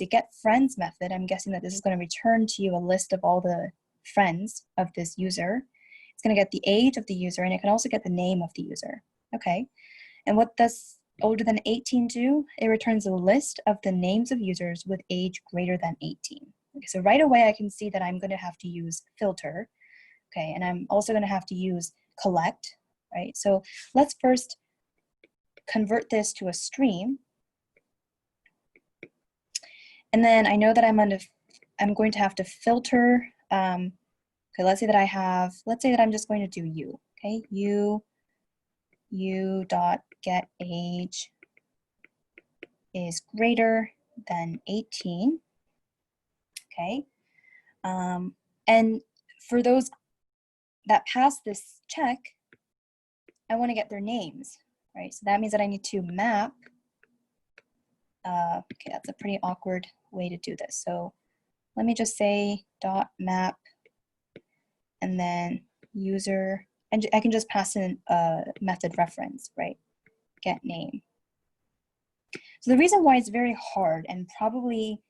a getFriends method, I'm guessing that this is going to return to you a list of all the friends of this user. It's going to get the age of the user, and it can also get the name of the user. Okay, and what does older than 18 do? It returns a list of the names of users with age greater than 18. Okay, so right away I can see that I'm going to have to use filter. Okay, and I'm also going to have to use collect, right? So let's first convert this to a stream. And then I know that I'm going to have to filter. Okay, let's say that I'm just going to do u. Okay, u dot get age is greater than 18. Okay, and for those that pass this check, I want to get their names, right? So that means that I need to map. Okay, that's a pretty awkward way to do this. So let me just say dot map and then user, and I can just pass in a method reference, right? Get name. So the reason why it's very hard and probably,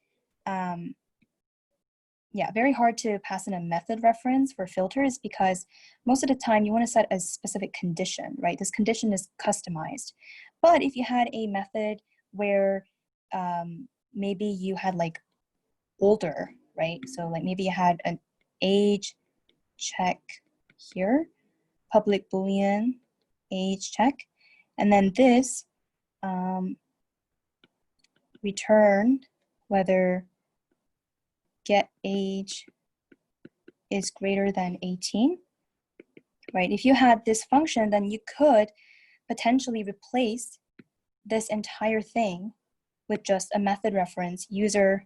very hard to pass in a method reference for filter is because most of the time you want to set a specific condition, right? This condition is customized. But if you had a method where maybe you had like older, right? So like maybe you had an age check here, public boolean age check, and then this return whether get age is greater than 18, right? If you had this function, then you could potentially replace this entire thing with just a method reference user :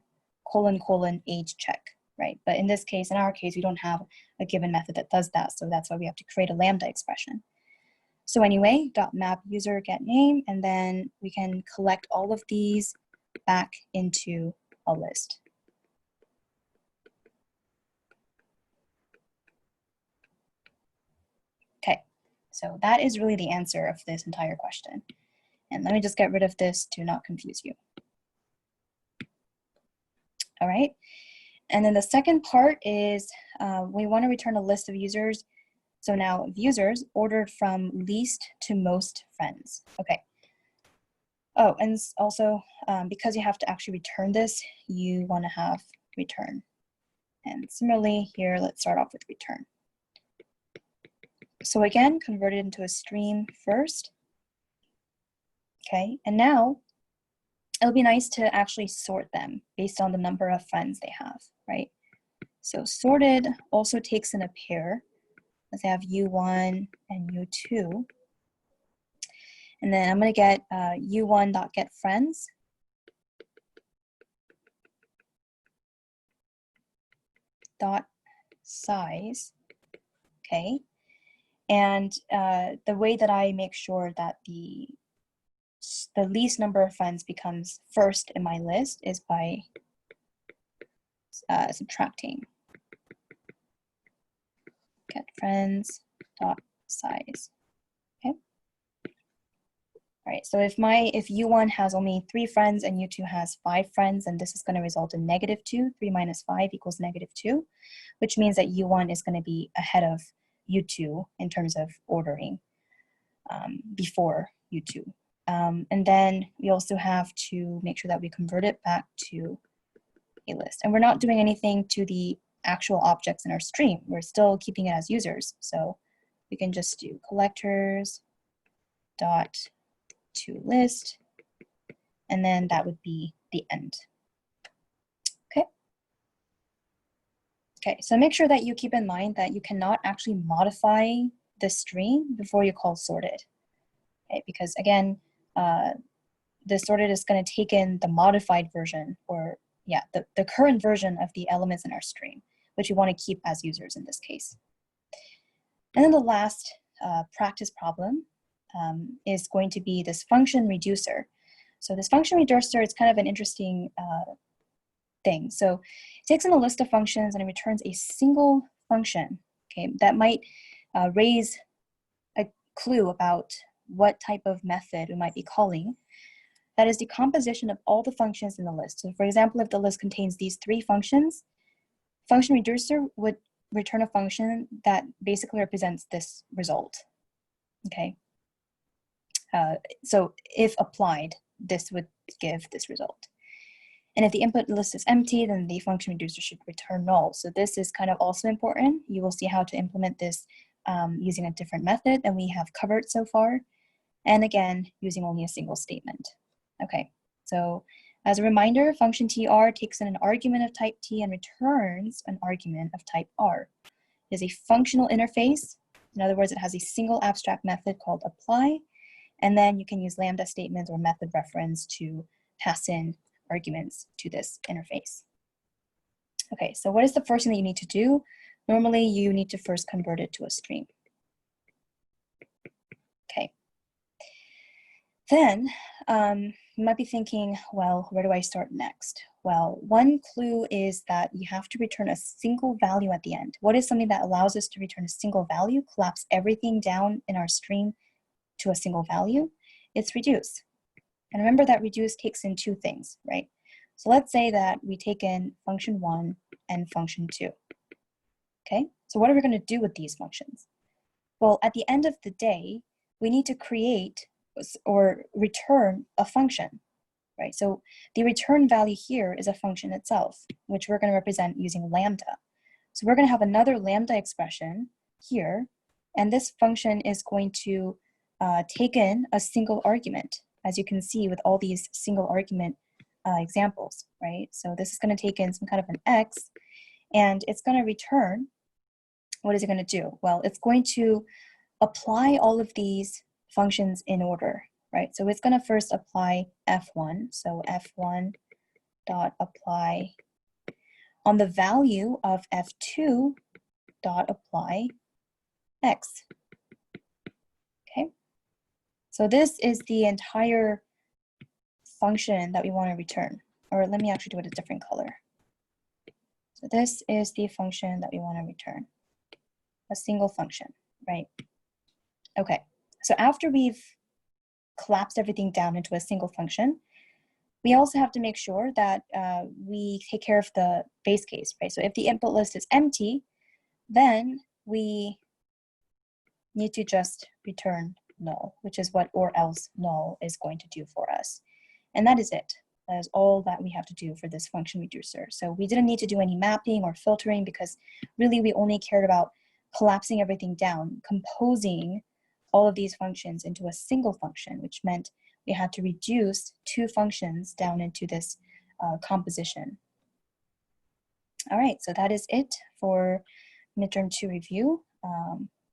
age check, right? But in this case, in our case, we don't have a given method that does that, so that's why we have to create a lambda expression. So anyway, dot map user get name, and then we can collect all of these back into a list. Okay, so that is really the answer of this entire question. And let me just get rid of this to not confuse you. All right, and then the second part is we want to return a list of users. So now of users ordered from least to most friends. Okay. Oh, and also because you have to actually return this, you want to have return. And similarly here, let's start off with return. So again, convert it into a stream first. Okay, and now it'll be nice to actually sort them based on the number of friends they have, right? So sorted also takes in a pair. Let's have u1 and u2. And then I'm going to get u1.getFriends dot size. Okay, and the way that I make sure that the least number of friends becomes first in my list is by subtracting getFriends dot size. Okay. All right, so if u1 has only 3 friends and u2 has 5 friends, then this is going to result in -2. 3 minus 5 equals -2, which means that u1 is going to be ahead of u2 in terms of ordering before u2. And then we also have to make sure that we convert it back to a list. And we're not doing anything to the actual objects in our stream. We're still keeping it as users. So we can just do collectors dot to list, and then that would be the end. Okay. Okay, so make sure that you keep in mind that you cannot actually modify the stream before you call sorted. Okay, because again, the sorted is going to take in the modified version, or yeah, the current version of the elements in our stream, which we want to keep as users in this case. And then the last practice problem is going to be this function reducer. So this function reducer is kind of an interesting thing. So it takes in a list of functions and it returns a single function, okay, that might raise a clue about what type of method we might be calling. that is the composition of all the functions in the list. So for example, if the list contains these 3 functions, function reducer would return a function that basically represents this result, okay? So if applied, this would give this result. And if the input list is empty, then the function reducer should return null. So this is kind of also important. You will see how to implement this using a different method than we have covered so far. And again, using only a single statement. Okay, so as a reminder, function tr takes in an argument of type t and returns an argument of type r. It is a functional interface. In other words, it has a single abstract method called apply. And then you can use lambda statements or method reference to pass in arguments to this interface. Okay, so what is the first thing that you need to do? Normally, you need to first convert it to a string. Okay. Then you might be thinking, well, where do I start next? Well, one clue is that you have to return a single value at the end. What is something that allows us to return a single value, collapse everything down in our stream to a single value? It's reduce. And remember that reduce takes in 2 things, right? So let's say that we take in function 1 and function 2. Okay, so what are we going to do with these functions? Well, at the end of the day, we need to create or return a function, right? So the return value here is a function itself, which we're going to represent using lambda. So we're going to have another lambda expression here, and this function is going to take in a single argument, as you can see with all these single argument examples, right? So this is going to take in some kind of an x, and it's going to return, what is it going to do? Well, it's going to apply all of these functions in order, right? So it's going to first apply f1, so f1 dot apply on the value of f2 dot apply x. Okay, so this is the entire function that we want to return, or let me actually do it a different color. So this is the function that we want to return, a single function, right? Okay, so after we've collapsed everything down into a single function, we also have to make sure that we take care of the base case, right? So if the input list is empty, then we need to just return null, which is what or else null is going to do for us. And that is it. That is all that we have to do for this function reducer. So we didn't need to do any mapping or filtering because really we only cared about collapsing everything down, composing all of these functions into a single function, which meant we had to reduce 2 functions down into this composition. All right, so that is it for midterm 2 review.